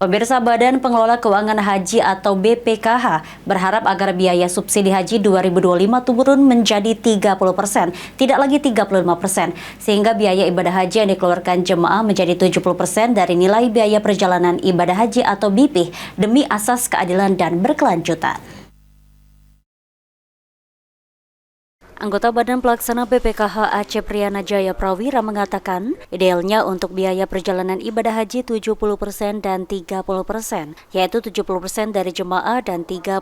Pemirsa, Badan Pengelola Keuangan Haji atau BPKH berharap agar biaya subsidi haji 2025 turun menjadi 30%, tidak lagi 35%, sehingga biaya ibadah haji yang dikeluarkan jemaah menjadi 70% dari nilai biaya perjalanan ibadah haji atau BP demi asas keadilan dan berkelanjutan. Anggota Badan Pelaksana BPKH Acep Riana Jaya Prawira mengatakan, idealnya untuk biaya perjalanan ibadah haji 70% dan 30%, yaitu 70% dari jemaah dan 30%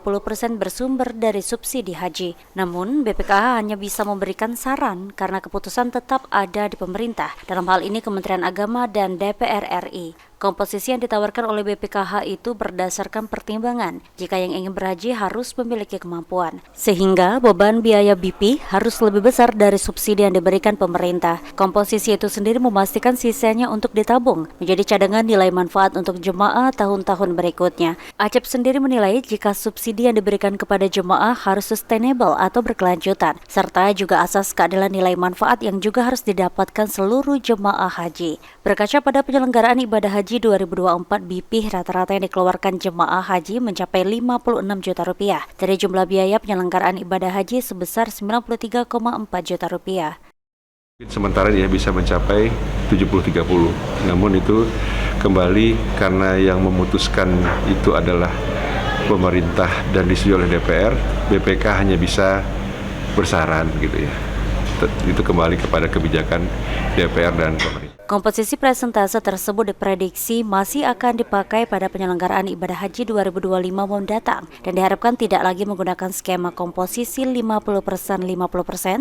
bersumber dari subsidi haji. Namun, BPKH hanya bisa memberikan saran karena keputusan tetap ada di pemerintah, dalam hal ini Kementerian Agama dan DPR RI. Komposisi yang ditawarkan oleh BPKH itu berdasarkan pertimbangan jika yang ingin berhaji harus memiliki kemampuan, sehingga beban biaya BP harus lebih besar dari subsidi yang diberikan pemerintah. Komposisi itu sendiri memastikan sisanya untuk ditabung menjadi cadangan nilai manfaat untuk jemaah tahun-tahun berikutnya. Acep sendiri menilai jika subsidi yang diberikan kepada jemaah harus sustainable atau berkelanjutan, serta juga asas keadilan nilai manfaat yang juga harus didapatkan seluruh jemaah haji. Berkaca pada penyelenggaraan ibadah haji 2024, BP rata-rata yang dikeluarkan jemaah haji mencapai 56 juta rupiah dari jumlah biaya penyelenggaraan ibadah haji sebesar 93,4 juta rupiah. Sementara dia bisa mencapai 70-30, namun itu kembali karena yang memutuskan itu adalah pemerintah dan disetujui oleh DPR, BPK hanya bisa bersaran gitu ya. Itu kembali kepada kebijakan DPR dan pemerintah. Komposisi presentase tersebut diprediksi masih akan dipakai pada penyelenggaraan ibadah haji 2025 mendatang dan diharapkan tidak lagi menggunakan skema komposisi 50%-50%,